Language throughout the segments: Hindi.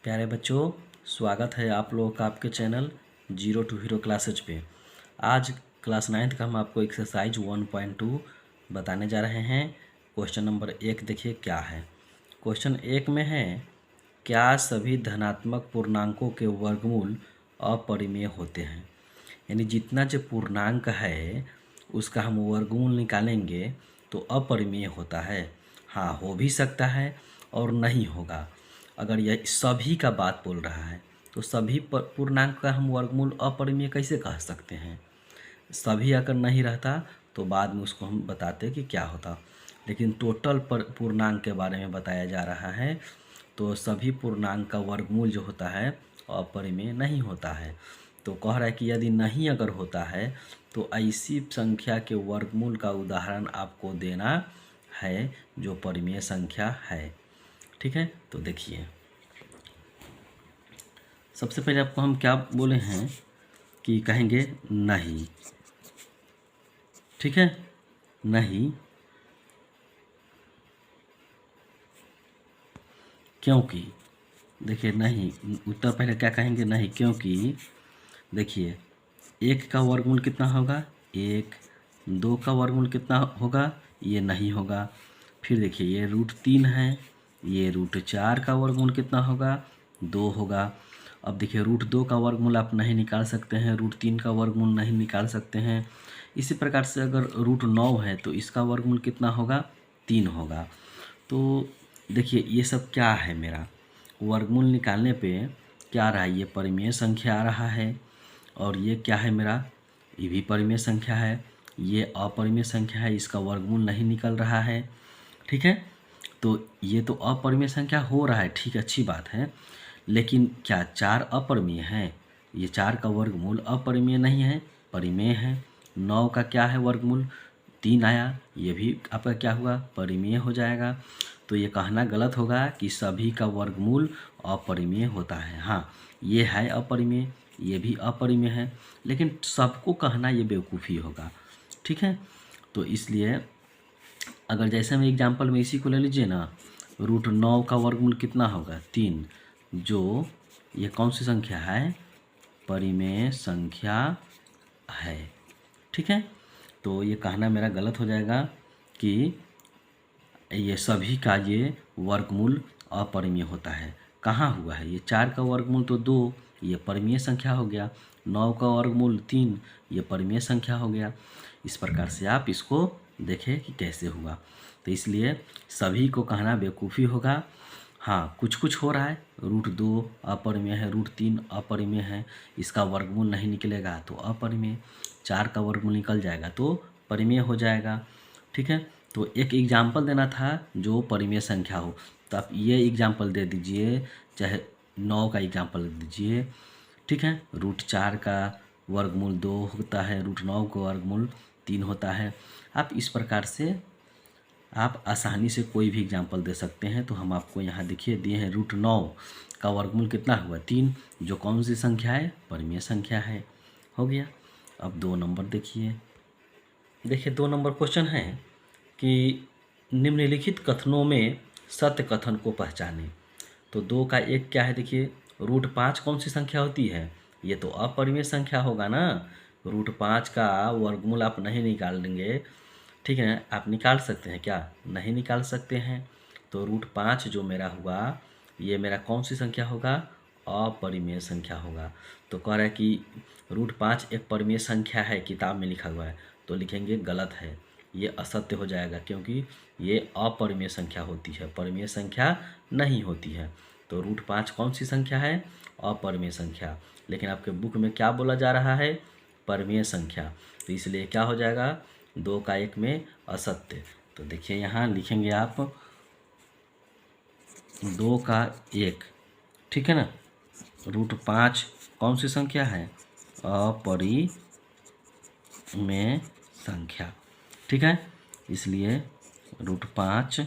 प्यारे बच्चों, स्वागत है आप लोगों का आपके channel zero to hero classes पे। आज क्लास 9th का हम आपको एक्सरसाइज 1.2 बताने जा रहे हैं। क्वेश्चन नंबर 1 देखिए क्या है। क्वेश्चन 1 में है, क्या सभी धनात्मक पूर्णांकों के वर्गमूल अपरिमेय होते हैं। यानी जितना जो पूर्णांक है उसका हम वर्गमूल निकालेंगे तो अपरिमेय होता है। हाँ, हो भी सकता है और नहीं होगा। अगर यह सभी का बात बोल रहा है तो सभी पूर्णांक का हम वर्गमूल अपरिमेय कैसे कह सकते हैं। सभी अगर नहीं रहता तो बाद में उसको हम बताते कि क्या होता, लेकिन टोटल पूर्णांक के बारे में बताया जा रहा है तो सभी पूर्णांक का वर्गमूल जो होता है अपरिमेय नहीं होता है। तो कह रहा है कि यदि नहीं अगर होता है तो ऐसी संख्या के वर्गमूल का उदाहरण आपको देना है जो परिमेय संख्या है। ठीक है, तो देखिए सबसे पहले आपको हम क्या बोले हैं कि कहेंगे नहीं। ठीक है, नहीं क्योंकि, देखिए नहीं उत्तर पहले क्या कहेंगे, नहीं क्योंकि देखिए 1 का वर्गमूल कितना होगा 1, 2 का वर्गमूल कितना होगा ये नहीं होगा। फिर देखिए ये √3 है, ये √4 का वर्गमूल कितना होगा 2 होगा। अब देखिए √2 का वर्गमूल आप नहीं निकाल सकते हैं, √3 का वर्गमूल नहीं निकाल सकते हैं। इसी प्रकार से अगर √9 है तो इसका वर्गमूल कितना होगा 3 होगा। तो देखिए ये सब क्या है, मेरा वर्गमूल निकालने पे क्या आ रहा है, ये परिमेय संख्या आ रहा है और ये क्या है मेरा, ये भी परिमेय संख्या है, ये अपरिमेय संख्या है, इसका वर्गमूल नहीं निकल रहा है। ठीक है, तो ये तो अपरिमेय संख्या हो रहा है, ठीक अच्छी बात है, लेकिन क्या 4 अपरिमेय है, ये 4 का वर्गमूल अपरिमेय नहीं है, परिमेय है। 9 का क्या है वर्गमूल 3 आया, ये भी आपका क्या हुआ परिमेय हो जाएगा। तो ये कहना गलत होगा कि सभी का वर्गमूल अपरिमेय होता है। हाँ, ये है अपरिमेय, ये भी अपरिमेय है, लेकिन सबको कहना ये बेवकूफ़ी होगा। ठीक है, तो इसलिए अगर जैसे में एग्जाम्पल में इसी को ले लीजिए ना, √9 का वर्गमूल कितना होगा 3, जो ये कौन सी संख्या है, परिमेय संख्या है। ठीक है, तो ये कहना मेरा गलत हो जाएगा कि ये सभी का ये वर्गमूल अपरिमेय होता है। कहाँ हुआ है, ये 4 का वर्गमूल तो 2, ये परिमेय संख्या हो गया, 9 का वर्गमूल 3, ये परिमेय संख्या हो गया। इस प्रकार से आप इसको देखें कि कैसे हुआ। तो इसलिए सभी को कहना बेवकूफ़ी होगा। हाँ, कुछ कुछ हो रहा है, √2 अपरिमेय है, √3 अपरिमेय है, इसका वर्गमूल नहीं निकलेगा तो अपरिमेय, 4 का वर्गमूल निकल जाएगा तो परिमेय हो जाएगा। ठीक है, तो एक एग्जाम्पल देना था जो परिमेय संख्या हो, तो आप ये एग्जाम्पल दे दीजिए, चाहे 9 का एग्जाम्पल दे दीजिए। ठीक है, √4 का वर्गमूल 2 होता है, √9 का वर्गमूल 3 होता है। आप इस प्रकार से आप आसानी से कोई भी एग्जाम्पल दे सकते हैं। तो हम आपको यहाँ देखिए दिए हैं, √9 का वर्गमूल कितना हुआ 3, जो कौन सी संख्या है, परिमेय संख्या है। हो गया। अब 2 नंबर देखिए, 2 नंबर क्वेश्चन है कि निम्नलिखित कथनों में सत्य कथन को पहचानें। तो 2 का 1 क्या है, देखिए √5 कौन सी संख्या होती है, ये तो अपरिमेय संख्या होगा ना। √5 का वर्गमूल आप नहीं निकाल देंगे, ठीक है, आप निकाल सकते हैं क्या, नहीं निकाल सकते हैं। तो √5 जो मेरा हुआ ये मेरा कौन सी संख्या होगा, अपरिमेय संख्या होगा। तो कह रहा है कि √5 एक परिमेय संख्या है, किताब में लिखा हुआ है, तो लिखेंगे गलत है, ये असत्य हो जाएगा क्योंकि ये अपरिमेय संख्या होती है, परिमेय संख्या नहीं होती है। तो √5 कौन सी संख्या है, अपरिमेय संख्या, लेकिन आपके बुक में क्या बोला जा रहा है, परिमेय संख्या। तो इसलिए क्या हो जाएगा, 2 का 1 में असत्य। तो देखिए यहाँ लिखेंगे आप 2 का 1, ठीक है ना, √5 कौन सी संख्या है, अपरिमेय संख्या। ठीक है, इसलिए √5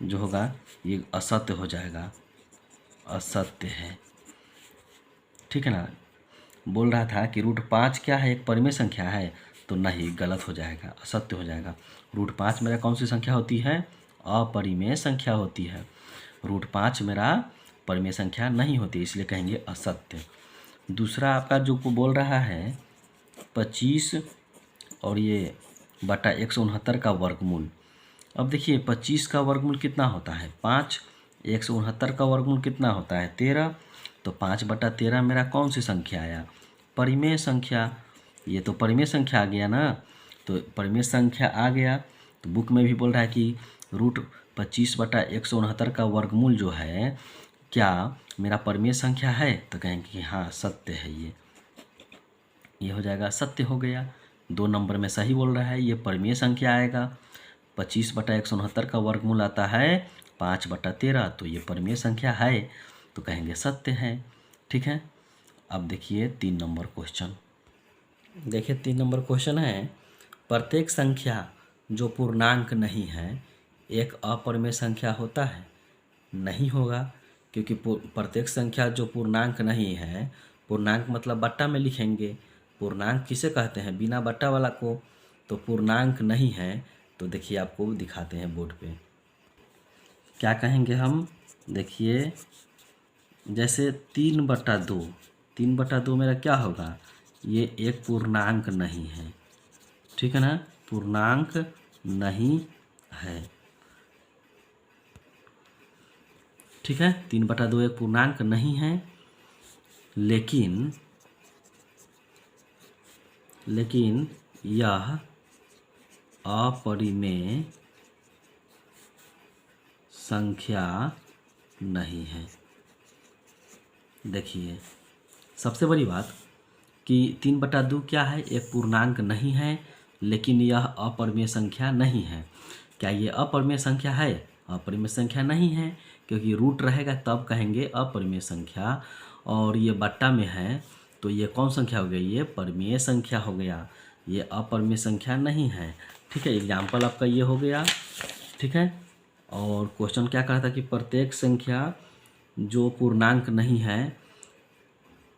जो होगा ये असत्य हो जाएगा, असत्य है। ठीक है ना, बोल रहा था कि √5 क्या है, एक परिमेय संख्या है, तो नहीं, गलत हो जाएगा, असत्य हो जाएगा। √5 मेरा कौन सी संख्या होती है, अपरिमेय संख्या होती है। √5 मेरा परिमेय संख्या नहीं होती, इसलिए कहेंगे असत्य। दूसरा आपका जो बोल रहा है 25 और ये बटा 169 का वर्गमूल। अब देखिए 25 का वर्गमूल कितना होता है 5, 169 का वर्गमूल कितना होता है 13, तो 5/13 मेरा कौन सी संख्या आया, परिमेय संख्या। ये तो परिमेय संख्या आ गया ना, तो परिमेय संख्या आ गया। तो बुक में भी बोल रहा है कि √25/169 का वर्गमूल जो है क्या मेरा परिमेय संख्या है, तो कहेंगे कि हाँ सत्य है। ये हो जाएगा, सत्य हो गया। 2 नंबर में सही बोल रहा है, ये परिमेय संख्या आएगा। 25/169 का वर्गमूल आता है 5/13, तो ये परिमेय संख्या है, तो कहेंगे सत्य है। ठीक है। अब देखिए 3 नंबर क्वेश्चन। देखिए 3 नंबर क्वेश्चन है, प्रत्येक संख्या जो पूर्णांक नहीं है एक अपरिमेय संख्या होता है। नहीं होगा, क्योंकि प्रत्येक संख्या जो पूर्णांक नहीं है, पूर्णांक मतलब बट्टा में लिखेंगे। पूर्णांक किसे कहते हैं, बिना बट्टा वाला को। तो पूर्णांक नहीं है, तो देखिए आपको दिखाते हैं बोर्ड पे क्या कहेंगे हम। देखिए जैसे 3/2, 3/2 मेरा क्या होगा, ये एक पूर्णांक नहीं है। ठीक है ना, पूर्णांक नहीं है। ठीक है, 3/2 एक पूर्णांक नहीं है, लेकिन यह अपरिमेय संख्या नहीं है। देखिए सबसे बड़ी बात कि 3/2 क्या है, एक पूर्णांक नहीं है, लेकिन यह अपरिमेय संख्या नहीं है। क्या ये अपरिमेय संख्या है, अपरिमेय संख्या नहीं है, क्योंकि रूट रहेगा तब कहेंगे अपरिमेय संख्या। और ये बट्टा में है, तो ये कौन संख्या हो गई, ये परिमेय संख्या हो गया, ये अपरिमेय संख्या नहीं है। ठीक है, एग्जाम्पल आपका ये हो गया। ठीक है, और क्वेश्चन क्या कहा था कि प्रत्येक संख्या जो पूर्णांक नहीं है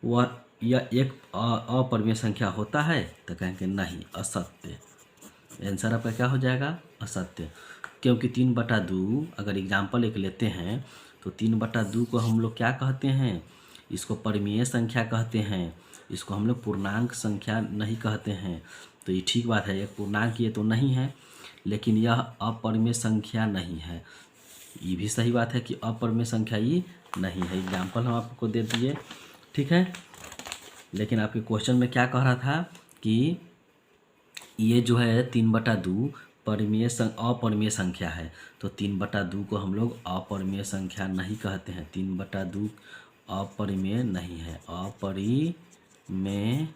वह यह एक अपरिमेय संख्या होता है, तो कहेंगे नहीं, असत्य। आंसर आपका क्या हो जाएगा, असत्य। क्योंकि 3/2 अगर एग्जाम्पल एक लेते हैं तो 3/2 को हम लोग क्या कहते हैं, इसको परिमेय संख्या कहते हैं, इसको हम लोग पूर्णांक संख्या नहीं कहते हैं। तो ये ठीक बात है, एक पूर्णांक ये तो नहीं है, लेकिन यह अपरिमेय संख्या नहीं है। ये भी सही बात है कि अपरिमेय संख्या ये नहीं है। एग्जाम्पल हम आपको दे दिए। ठीक है, लेकिन आपके क्वेश्चन में क्या कह रहा था कि ये जो है 3/2 अपरिमेय संख्या है, तो 3/2 को हम लोग अपरिमेय संख्या नहीं कहते हैं। 3/2 अपरिमेय नहीं है, अपरिमेय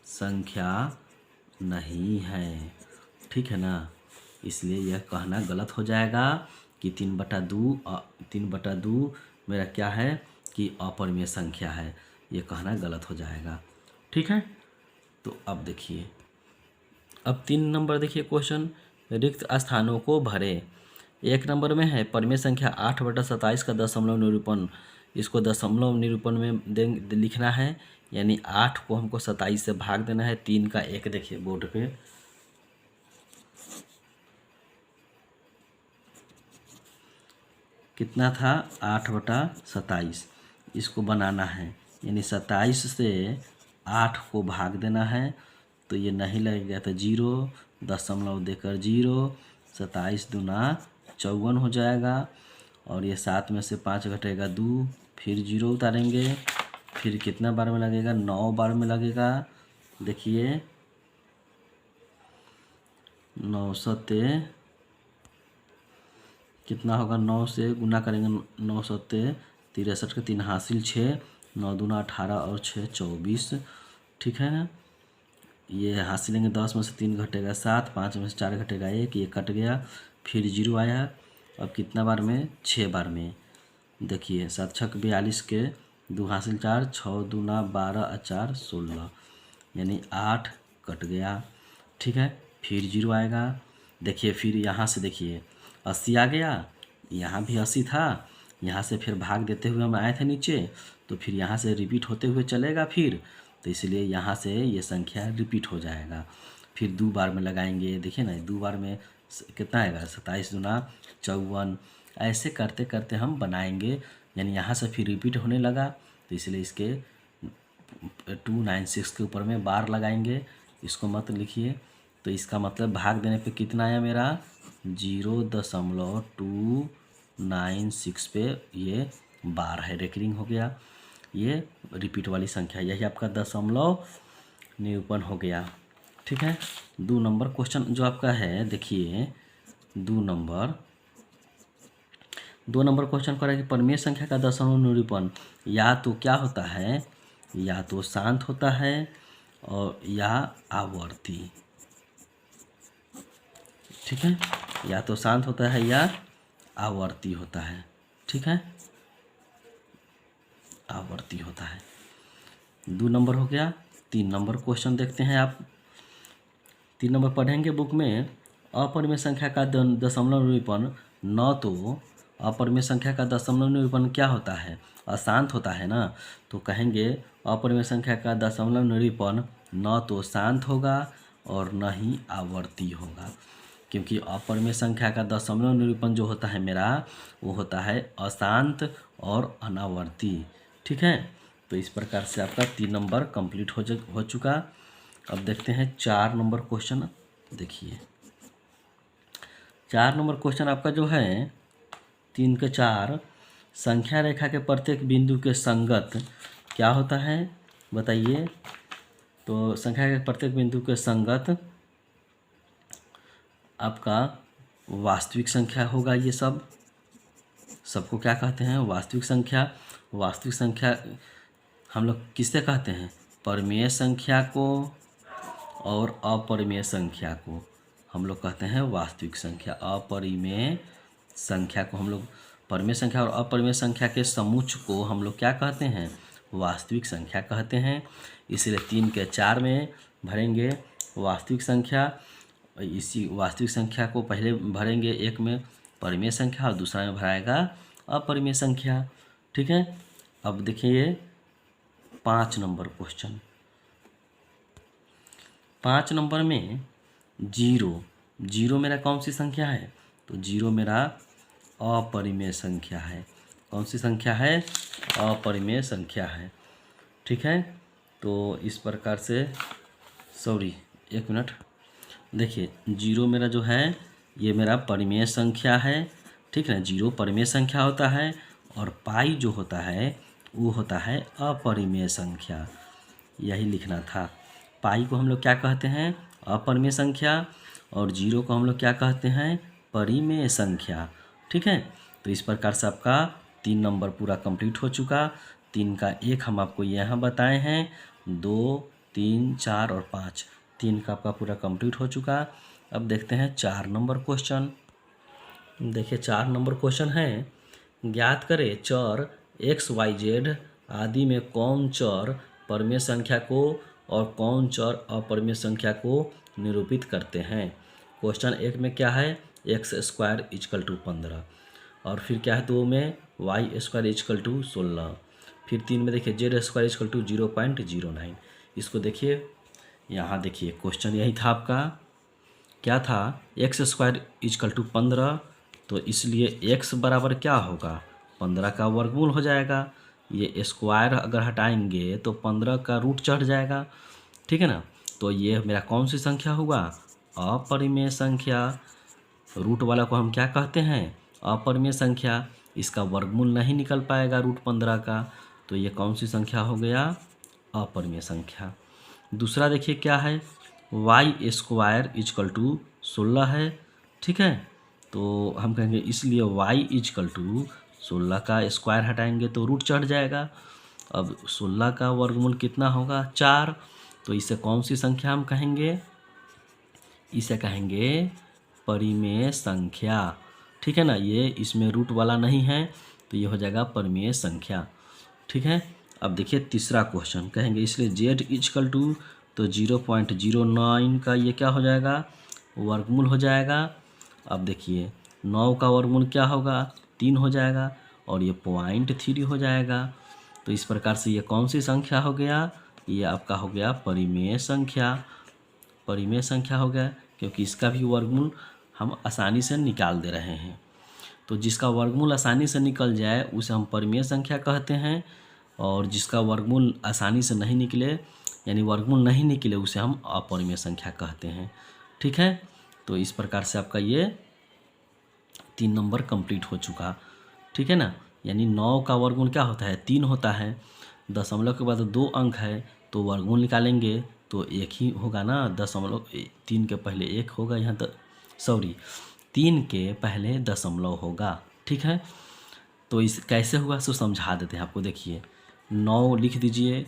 संख्या नहीं है। ठीक है ना, इसलिए यह कहना गलत हो जाएगा कि 3/2 मेरा क्या है कि अपरिमेय संख्या है, ये कहना गलत हो जाएगा। ठीक है, तो अब देखिए, अब 3 नंबर देखिए क्वेश्चन, रिक्त स्थानों को भरे। 1 नंबर में है परिमेय संख्या 8/27 का दशमलव निरूपण। इसको दशमलव निरूपण में लिखना है, यानी 8 को हमको 27 से भाग देना है। 3 का 1 देखिए बोर्ड पे, कितना था 8/27, इसको बनाना है, यानी 27 से 8 को भाग देना है, तो ये नहीं लगेगा तो 0, दशमलव देकर 0, 27 दूना 54 हो जाएगा। और ये 7 में से 5 घटेगा 2, फिर 0 उतारेंगे, फिर कितना बार में लगेगा, 9 बार में लगेगा। देखिए 9 सत्ते कितना होगा, 9 से गुना करेंगे, 9 सत्ते 63 के 3 हासिल 6, 9 दूना 18 और 6 24। ठीक है ना, ये हासिल लेंगे, 10 में से 3 घटेगा 7, 5 में से 4 घटेगा 1, ये कट गया, फिर 0 आया। अब कितना बार में, 6 बार में। देखिए 7 छक 42 के 2 हासिल 4, 6 दूना 12 और 4 16, यानी 8 कट गया। ठीक है, फिर 0 आएगा। देखिए फिर यहाँ से देखिए 80 आ गया, यहाँ भी 80 था, यहाँ से फिर भाग देते हुए हम आए थे नीचे, तो फिर यहाँ से रिपीट होते हुए चलेगा फिर, तो इसलिए यहाँ से ये संख्या रिपीट हो जाएगा। फिर 2 बार में लगाएंगे, देखिए ना 2 बार में कितना आएगा, 27 दूना 54। ऐसे करते करते हम बनाएंगे यानी यहाँ से फिर रिपीट होने लगा, तो इसलिए इसके 296 के ऊपर में बार लगाएंगे, इसको मत लिखिए। तो इसका मतलब भाग देने पे कितना आया मेरा 0.296 पे ये बार है, रेकरिंग हो गया, ये रिपीट वाली संख्या, यही आपका दशमलव निरूपण हो गया। ठीक है। 2 नंबर क्वेश्चन जो आपका है, देखिए 2 नंबर क्वेश्चन कर रहा है कि परिमेय संख्या का दशमलव निरूपण या तो क्या होता है, या तो शांत होता है और या आवर्ती। ठीक है, या तो शांत होता है या आवर्ती होता है। ठीक है, आवर्ती होता है। 2 नंबर हो गया। 3 नंबर क्वेश्चन देखते हैं आप। 3 नंबर पढ़ेंगे बुक में, अपरिमेय संख्या का दशमलव निरूपण न तो अपरिमेय संख्या का दशमलव निरूपण क्या होता है, अशांत होता है ना, तो कहेंगे अपरिमेय संख्या का दशमलव निरूपण न तो शांत होगा और न ही आवर्ती होगा, क्योंकि अपरिमेय संख्या का दशमलव निरूपण जो होता है मेरा, वो होता है अशांत और अनावर्ती। ठीक है, तो इस प्रकार से आपका 3 नंबर कंप्लीट हो चुका। अब देखते हैं 4 नंबर क्वेश्चन। देखिए 4 नंबर क्वेश्चन आपका जो है 3 के 4, संख्या रेखा के प्रत्येक बिंदु के संगत क्या होता है बताइए। तो संख्या के प्रत्येक बिंदु के संगत आपका वास्तविक संख्या होगा। ये सबको क्या कहते हैं, वास्तविक संख्या। वास्तविक संख्या हम लोग किससे कहते हैं, परिमेय संख्या को और अपरिमेय संख्या को हम लोग कहते हैं वास्तविक संख्या। अपरिमेय संख्या को हम लोग, परिमेय संख्या और अपरिमेय संख्या के समूह को हम लोग क्या कहते हैं, वास्तविक संख्या कहते हैं। इसलिए 3 के 4 में भरेंगे वास्तविक संख्या, इसी वास्तविक संख्या को पहले भरेंगे, एक में परिमेय संख्या और दूसरा में भराएगा अपरिमेय संख्या। ठीक है, अब देखिए 5 नंबर क्वेश्चन। 5 नंबर में जीरो मेरा कौन सी संख्या है, तो जीरो मेरा अपरिमेय संख्या है। कौन सी संख्या है, अपरिमेय संख्या है। ठीक है, तो इस प्रकार से, एक मिनट, देखिए जीरो मेरा जो है ये मेरा परिमेय संख्या है। ठीक है, जीरो परिमेय संख्या होता है और पाई जो होता है वो होता है अपरिमेय संख्या, यही लिखना था। पाई को हम लोग क्या कहते हैं, अपरिमेय संख्या, और जीरो को हम लोग क्या कहते हैं, परिमेय संख्या। ठीक है, तो इस प्रकार से आपका 3 नंबर पूरा कंप्लीट हो चुका। 3 का 1 हम आपको यहाँ बताए हैं, 2, 3, 4 और 5, 3 का आपका पूरा कंप्लीट हो चुका। अब देखते हैं 4 नंबर क्वेश्चन। देखिए 4 नंबर क्वेश्चन है, ज्ञात करें चर XYZ आदि में कौन चर परिमेय संख्या को और कौन चर अपरिमेय संख्या को निरूपित करते हैं। क्वेश्चन 1 में क्या है, x² = 15, और फिर क्या है 2 में y² = 16, फिर 3 में देखिए z² = 0.09। इसको देखिए, यहाँ देखिए क्वेश्चन यही था आपका, क्या था, x² = 15, तो इसलिए x बराबर क्या होगा, 15 का वर्गमूल हो जाएगा। ये स्क्वायर अगर हटाएंगे तो 15 का रूट चढ़ जाएगा। ठीक है ना, तो ये मेरा कौन सी संख्या हुआ, अपरिमेय संख्या। रूट वाला को हम क्या कहते हैं, अपरिमेय संख्या। इसका वर्गमूल नहीं निकल पाएगा रूट 15 का, तो ये कौन सी संख्या हो गया, अपरिमेय संख्या। दूसरा देखिए क्या है, y² = 16 है। ठीक है, तो हम कहेंगे इसलिए y = 16 का स्क्वायर हटाएंगे तो रूट चढ़ जाएगा। अब 16 का वर्गमूल कितना होगा, 4, तो इसे कौन सी संख्या हम कहेंगे, इसे कहेंगे परिमेय संख्या। ठीक है ना, ये इसमें रूट वाला नहीं है, तो ये हो जाएगा परिमेय संख्या। ठीक है, अब देखिए तीसरा क्वेश्चन, कहेंगे इसलिए z = तो 0.09 का ये क्या हो जाएगा, वर्गमूल हो जाएगा। अब देखिए 9 का वर्गमूल क्या होगा, 3 हो जाएगा, और ये 0.3 हो जाएगा। तो इस प्रकार से ये कौन सी संख्या हो गया, ये आपका हो गया परिमेय संख्या। परिमेय संख्या हो गया, क्योंकि इसका भी वर्गमूल हम आसानी से निकाल दे रहे हैं। तो जिसका वर्गमूल आसानी से निकल जाए उसे हम परिमेय संख्या कहते हैं, और जिसका वर्गमूल आसानी से नहीं निकले यानी वर्गमूल नहीं निकले उसे हम अपरिमेय संख्या कहते हैं। ठीक है, तो इस प्रकार से आपका ये 3 नंबर कंप्लीट हो चुका। ठीक है ना, यानी 9 का वर्गमूल क्या होता है, 3 होता है। दशमलव के बाद 2 अंक है तो वर्गमूल निकालेंगे तो 1 ही होगा ना, 3 के पहले 1 होगा यहाँ, 3 के पहले दशमलव होगा। ठीक है, तो इस कैसे हुआ सो समझा देते हैं आपको। देखिए 9 लिख दीजिए,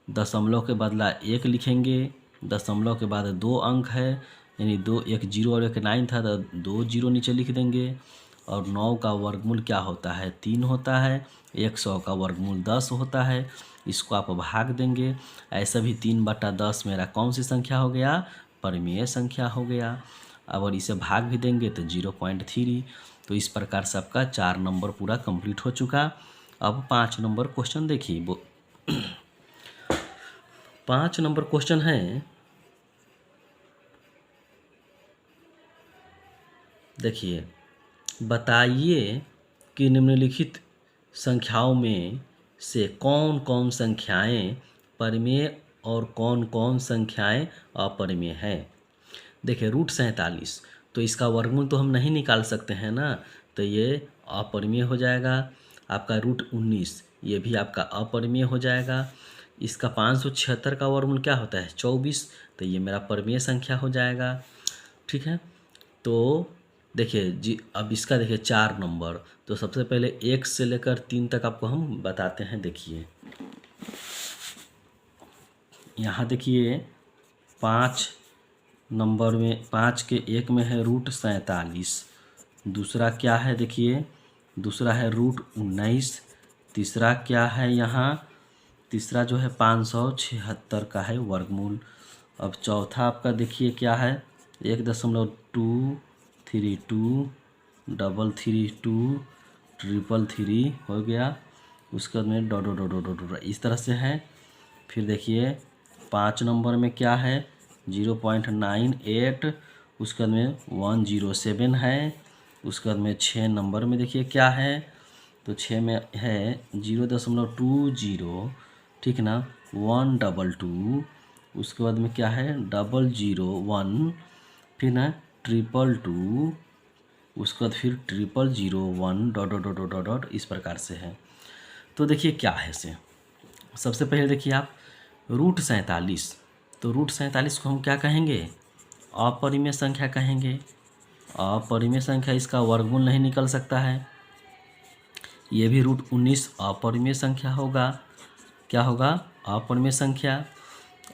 दशमलव के बदला 1 लिखेंगे, दशमलव के बाद 2 अंक है यानी 2, 1 0 और 1 9 था तो 2 0 नीचे लिख देंगे। और 9 का वर्गमूल क्या होता है, 3 होता है। 100 का वर्गमूल 10 होता है, इसको आप भाग देंगे। ऐसा भी 3/10 मेरा कौन सी संख्या हो गया, परिमेय संख्या हो गया। अगर इसे भाग भी देंगे तो 0.3। तो इस प्रकार से आपका 4 नंबर पूरा कंप्लीट हो चुका। अब 5 नंबर क्वेश्चन देखिए। 5 नंबर क्वेश्चन है, देखिए बताइए कि निम्नलिखित संख्याओं में से कौन कौन संख्याएं परिमेय और कौन कौन संख्याएं अपरिमेय हैं। देखिए √47, तो इसका वर्गमूल तो हम नहीं निकाल सकते हैं ना, तो ये अपरिमेय हो जाएगा। आपका √19, ये भी आपका अपरिमेय हो जाएगा। इसका 576 का वर्गमूल क्या होता है, 24, तो ये मेरा परिमेय संख्या हो जाएगा। ठीक है, तो देखिए जी, अब इसका देखिए 4 नंबर, तो सबसे पहले 1 से लेकर 3 तक आपको हम बताते हैं। देखिए यहाँ देखिए 5 नंबर में 5 के 1 में है √47, दूसरा क्या है देखिए, दूसरा है √19, तीसरा क्या है यहाँ, तीसरा जो है 576 का है वर्गमूल। अब चौथा आपका देखिए क्या है, 1.232 332 333 हो गया। उसके बाद में डॉट इस तरह से है। फिर देखिए 5 नंबर में क्या है, 0.98, उसके बाद में 107 है। उसके बाद में 6 नंबर में देखिए क्या है, तो 6 में है 0.20, ठीक ना, 122, उसके बाद में क्या है 001, फिर ना 222, उसके बाद फिर 0001 डॉट इस प्रकार से है। तो देखिए क्या है से, सबसे पहले देखिए आप √47, तो √47 को हम क्या कहेंगे, अपरिमेय संख्या कहेंगे। अपरिमेय संख्या, इसका वर्गमूल नहीं निकल सकता है। ये भी √19 अपरिमेय संख्या होगा। क्या होगा, अपरिमेय संख्या।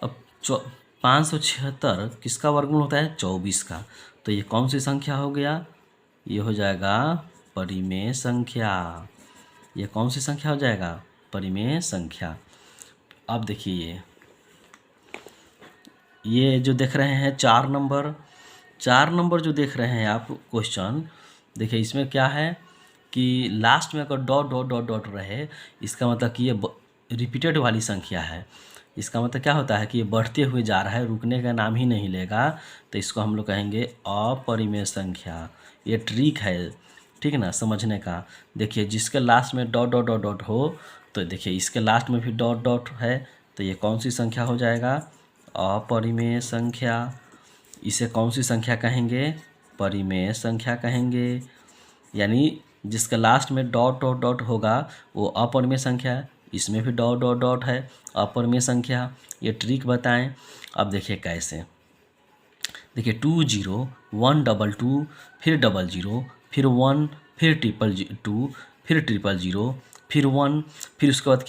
अब 576 किसका वर्गमूल होता है, 24 का, तो ये कौन सी संख्या हो गया, ये हो जाएगा परिमेय संख्या। ये कौन सी संख्या हो जाएगा, परिमेय संख्या। अब देखिए ये जो देख रहे हैं 4 नंबर जो देख रहे हैं आप क्वेश्चन, देखिए इसमें क्या है कि लास्ट में अगर डॉट रहे, इसका मतलब कि ये रिपीटेड वाली संख्या है। इसका मतलब क्या होता है कि ये बढ़ते हुए जा रहा है, रुकने का नाम ही नहीं लेगा, तो इसको हम लोग कहेंगे अपरिमेय संख्या। ये ट्रिक है, ठीक है ना, समझने का। देखिए जिसके लास्ट में डॉट हो, तो देखिए इसके लास्ट में भी डॉट है, तो ये कौन सी संख्या हो जाएगा, अपरिमेय संख्या। इसे कौन सी संख्या कहेंगे, परिमेय संख्या कहेंगे। यानी जिसके लास्ट में डॉट होगा वो अपरिमेय संख्या है, इसमें भी डॉट है, अपरिमेय संख्या। ये ट्रिक बताएं। अब देखिए कैसे, देखिए 20 122, फिर 00, फिर 1, फिर 222, फिर 000, फिर 1, फिर उसके बाद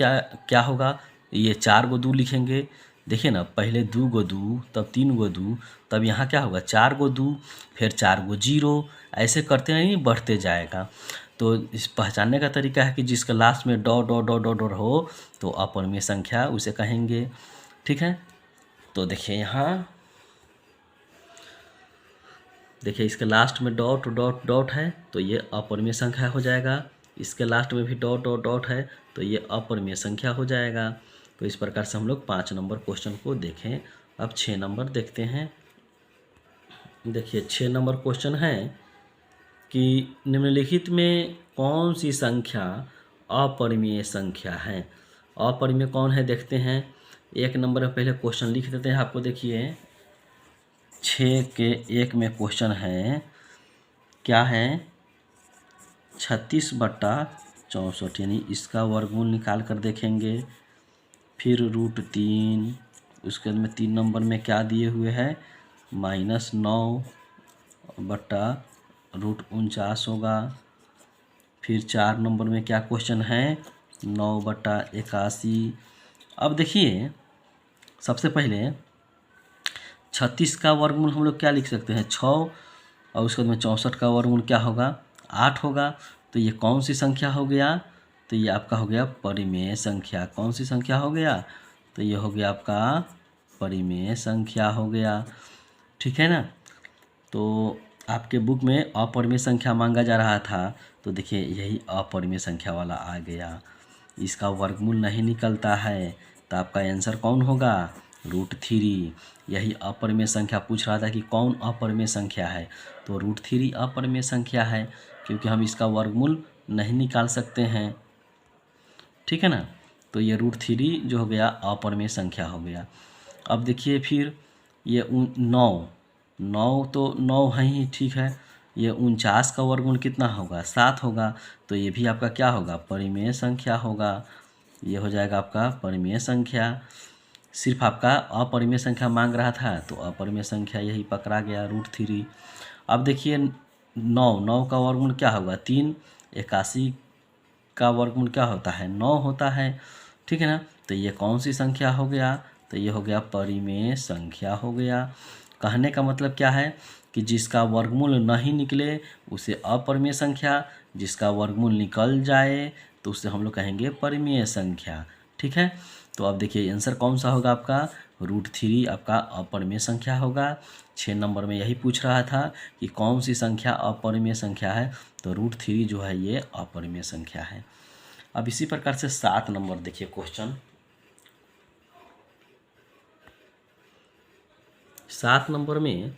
क्या होगा, ये 4 गो 2 लिखेंगे। देखिए ना, पहले 2 गो 2, तब 3 गो 2, तब यहाँ क्या होगा 4 गो 2, फिर 4 गो 0, ऐसे करते नहीं बढ़ते जाएगा। तो इस पहचानने का तरीका है कि जिसका लास्ट में डॉट हो तो अपरिमेय संख्या उसे कहेंगे। ठीक है, तो देखिए यहाँ देखिए इसके लास्ट में डॉट है तो ये अपरिमेय संख्या हो जाएगा। इसके लास्ट में भी डॉट है तो ये अपरिमेय संख्या हो जाएगा। तो इस प्रकार से हम लोग 5 नंबर क्वेश्चन को देखें। अब 6 नंबर देखते हैं। देखिए 6 नंबर क्वेश्चन है, कि निम्नलिखित में कौन सी संख्या अपरिमेय संख्या है। अपरिमेय कौन है देखते हैं। 1 नंबर में पहले क्वेश्चन लिख देते हैं आपको। देखिए 6 के 1 में क्वेश्चन है, क्या है 36/64, यानी इसका वर्गमूल निकाल कर देखेंगे। फिर √3, उसके बाद में 3 नंबर में क्या दिए हुए है -9/√49 होगा। फिर 4 नंबर में क्या क्वेश्चन है 9/81। अब देखिए सबसे पहले 36 का वर्गमूल हम लोग क्या लिख सकते हैं 6, और उसके बाद में 64 का वर्गमूल क्या होगा 8 होगा। तो ये कौन सी संख्या हो गया, तो ये आपका हो गया परिमेय संख्या। कौन सी संख्या हो गया, तो ये हो गया आपका परिमेय संख्या हो गया। ठीक है ना। तो आपके बुक में अपरिमेय संख्या मांगा जा रहा था, तो देखिए यही अपरिमेय संख्या वाला आ गया। इसका वर्गमूल नहीं निकलता है, तो आपका आंसर कौन होगा √3। यही अपरिमेय संख्या पूछ रहा था कि कौन अपरिमेय संख्या है, तो √3 अपरिमेय संख्या है, क्योंकि हम इसका वर्गमूल नहीं निकाल सकते हैं। ठीक है ना। तो ये √3 जो हो गया अपरिमेय संख्या हो गया। अब देखिए फिर ये 9 तो 9 है ही, ठीक है। ये 49 का वर्गमूल कितना होगा 7 होगा, तो ये भी आपका क्या होगा परिमेय संख्या होगा। ये हो जाएगा आपका परिमेय संख्या। सिर्फ आपका अपरिमेय संख्या मांग रहा था, तो अपरिमेय संख्या यही पकड़ा गया √3। अब देखिए 9 का वर्गमूल क्या होगा 3, 81 का वर्गमूल क्या होता है 9 होता है। ठीक है ना। तो ये कौन सी संख्या हो गया, तो ये हो गया परिमेय संख्या हो गया। कहने का मतलब क्या है कि जिसका वर्गमूल नहीं निकले उसे अपरिमेय संख्या, जिसका वर्गमूल निकल जाए तो उसे हम लोग कहेंगे परिमेय संख्या। ठीक है। तो अब देखिए आंसर कौन सा होगा आपका √3 आपका अपरिमेय संख्या होगा। 6 नंबर में यही पूछ रहा था कि कौन सी संख्या अपरिमेय संख्या है, तो √3 जो है ये अपरिमेय संख्या है। अब इसी प्रकार से 7 नंबर देखिए क्वेश्चन। 7 नंबर में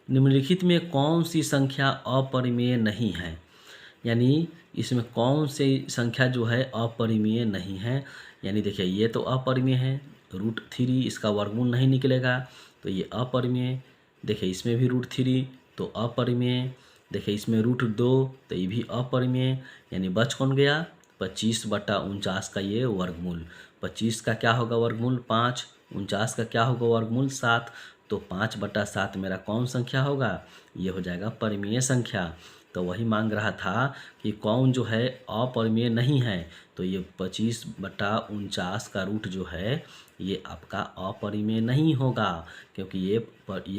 निम्नलिखित में कौन सी संख्या अपरिमेय नहीं है, यानी इसमें कौन सी संख्या जो है अपरिमेय नहीं है। यानी देखिए ये तो अपरिमेय है √3, इसका वर्गमूल नहीं निकलेगा तो ये अपरिमेय। देखिए इसमें भी √3 तो अपरिमेय। देखिए इसमें √2 तो ये भी अपरिमेय। यानी बच कौन गया 25/49 का ये वर्गमूल। 25 का क्या होगा वर्गमूल 5, 49 का क्या होगा वर्गमूल 7, तो 5/7 मेरा कौन संख्या होगा, ये हो जाएगा परिमेय संख्या। तो वही मांग रहा था कि कौन जो है अपरिमेय नहीं है, तो ये 25/49 का रूट जो है ये आपका अपरिमेय नहीं होगा, क्योंकि ये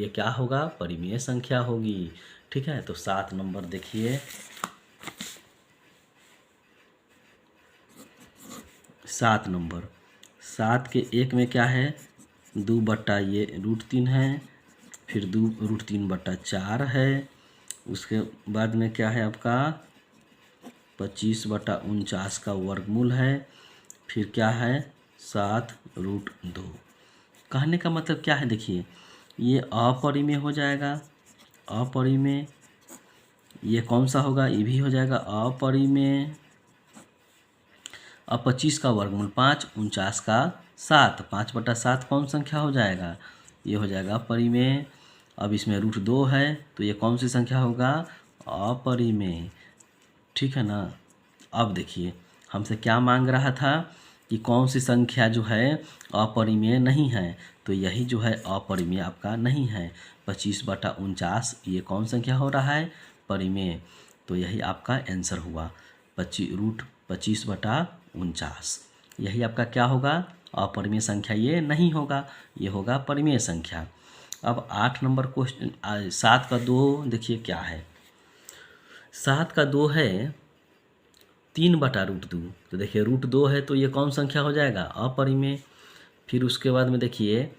क्या होगा परिमेय संख्या होगी। ठीक है। तो 7 नंबर देखिए। 7 नंबर 7 के 1 में क्या है 2 बट्टा ये √3 है, फिर √3/4 है। उसके बाद में क्या है आपका 25/49 का वर्गमूल है। फिर क्या है 7√2। कहने का मतलब क्या है देखिए ये अपरिमेय हो जाएगा, अपरिमेय। ये कौन सा होगा, ये भी हो जाएगा अपरिमेय। अब 25 का वर्गमूल 5, 49 का 7, 5/7 कौन संख्या हो जाएगा, ये हो जाएगा परिमेय। अब इसमें √2 है तो ये कौन सी संख्या होगा अपरिमेय। ठीक है ना। अब देखिए हमसे क्या मांग रहा था कि कौन सी संख्या जो है अपरिमेय नहीं है, तो यही जो है अपरिमेय आपका नहीं है। 25/49 ये कौन संख्या हो रहा है परिमेय, तो यही आपका आंसर हुआ √25/49। यही आपका क्या होगा अपरिमेय संख्या, ये नहीं होगा, ये होगा परिमेय संख्या। अब 8 नंबर क्वेश्चन 7 का 2 देखिए क्या है। 7 का 2 है 3/√2। तो देखिए √2 है तो ये कौन संख्या हो जाएगा अपरिमेय। फिर उसके बाद में देखिए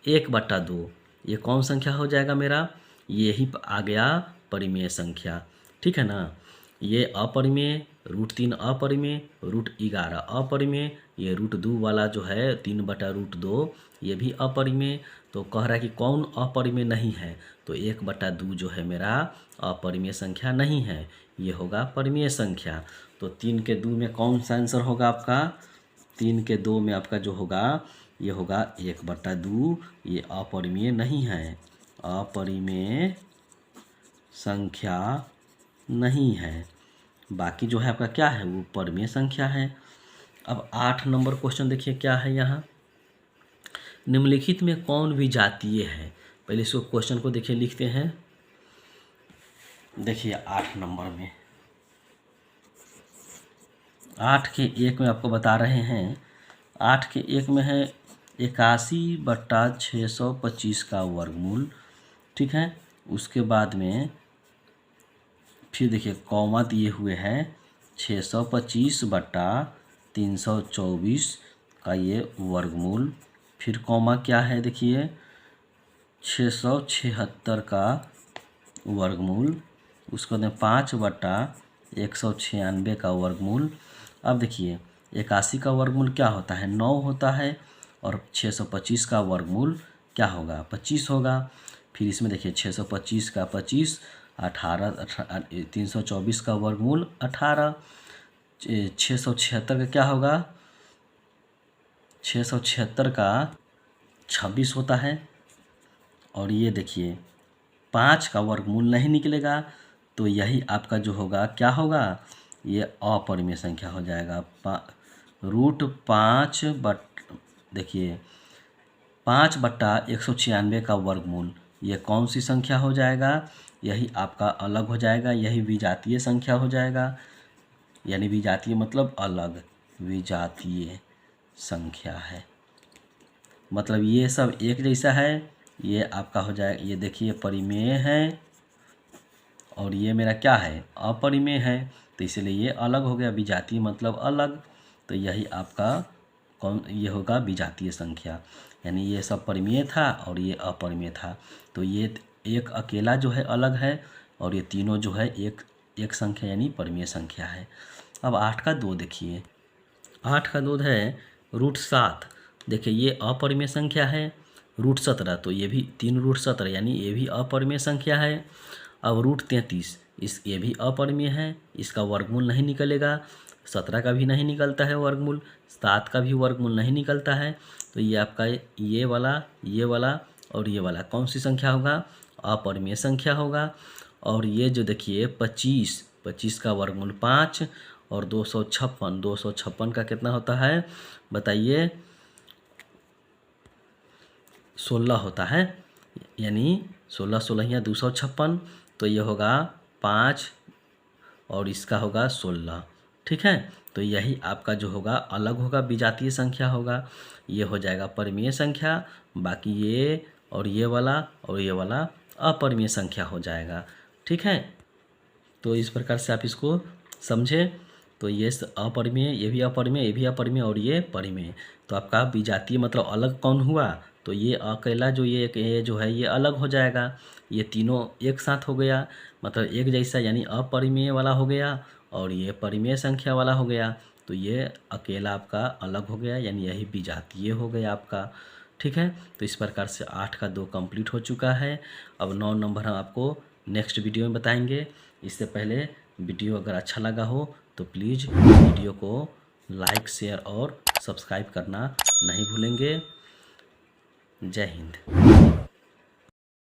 1/2 ये कौन संख्या हो जाएगा मेरा, यही आ गया परिमेय संख्या। ठीक है ना। ये अपरिमेय, √3 अपरिमेय, √11 अपरिमेय, ये √2 वाला जो है 3/√2 ये भी अपरिमेय। तो कह रहा है कि कौन अपरिमेय नहीं है, तो 1/2 जो है मेरा अपरिमेय संख्या नहीं है, ये होगा परिमेय संख्या। तो 3 के 2 में कौन सा आंसर होगा आपका? 3 के 2 में आपका जो होगा ये होगा 1/2, ये अपरिमेय नहीं है, अपरिमेय संख्या नहीं है। बाकी जो है आपका क्या है, वो परिमेय संख्या है। अब 8 नंबर क्वेश्चन देखिए क्या है यहाँ। निम्नलिखित में कौन विजातीय है? पहले इसको क्वेश्चन को देखिए, लिखते हैं। देखिए 8 नंबर में 8 के 1 में आपको बता रहे हैं, 8 के 1 में है 81/625 का वर्गमूल, ठीक है। उसके बाद में फिर देखिए कॉमा दिए हुए हैं 625/324 का ये वर्गमूल। फिर कॉमा क्या है देखिए 676 का वर्गमूल। उसके बाद 5/196 का वर्गमूल। अब देखिए 81 का वर्गमूल क्या होता है, 9 होता है, और 625 का वर्गमूल क्या होगा, 25 होगा। फिर इसमें देखिए 625 का 25, 18, 324 का वर्गमूल 18, 676 का क्या होगा, 676 का 26 होता है। और ये देखिए 5 का वर्गमूल नहीं निकलेगा, तो यही आपका जो होगा क्या होगा, ये अपरिमेय संख्या हो जाएगा। देखिए 5/196 का वर्गमूल, ये कौन सी संख्या हो जाएगा, यही आपका अलग हो जाएगा, यही विजातीय संख्या हो जाएगा। यानी विजातीय मतलब अलग, विजातीय संख्या है, मतलब ये सब एक जैसा है, ये आपका हो जाएगा। ये देखिए परिमेय है और ये मेरा क्या है, अपरिमेय है, तो इसलिए ये अलग हो गया, विजातीय मतलब अलग। तो यही आपका कौन, ये होगा विजातीय संख्या। यानी ये सब परिमेय था और ये अपरिमेय था, तो ये एक अकेला जो है अलग है, और ये तीनों जो है एक संख्या यानी परिमेय संख्या है। अब 8 का 2 देखिए, 8 का 2 है √7। देखिए ये अपरिमेय संख्या है। √17, तो ये भी 3√17 यानी ये भी अपरिमेय संख्या है। अब √33, ये भी अपरिमेय है, इसका वर्गमूल नहीं निकलेगा। 17 का भी नहीं निकलता है वर्गमूल, 7 का भी वर्गमूल नहीं निकलता है। तो ये आपका ये वाला और ये वाला कौन सी संख्या होगा, अपरिमेय संख्या होगा। और ये जो देखिए 25 का वर्गमूल 5, और 256 का कितना होता है बताइए, 16 होता है। यानी 16 या 256, तो ये होगा 5 और इसका होगा 16, ठीक है। तो यही आपका जो होगा अलग होगा, विजातीय संख्या होगा, ये हो जाएगा परिमेय संख्या। बाकी ये और ये वाला अपरिमेय संख्या हो जाएगा, ठीक है। तो इस प्रकार से आप इसको समझे। तो ये अपरिमेय, ये भी अपरिमेय, ये भी अपरिमेय और ये परिमेय। तो आपका विजातीय मतलब अलग कौन हुआ, तो ये अकेला जो ये जो है ये अलग हो जाएगा। ये तीनों एक साथ हो गया, मतलब एक जैसा, यानी अपरिमेय वाला हो गया और ये परिमेय संख्या वाला हो गया। तो ये अकेला आपका अलग हो गया, यानी यही विजातीय हो गया आपका, ठीक है। तो इस प्रकार से 8 का 2 कंप्लीट हो चुका है। अब 9 नंबर हम आपको नेक्स्ट वीडियो में बताएंगे। इससे पहले वीडियो अगर अच्छा लगा हो तो प्लीज़ वीडियो को लाइक, शेयर और सब्सक्राइब करना नहीं भूलेंगे। जय हिंद।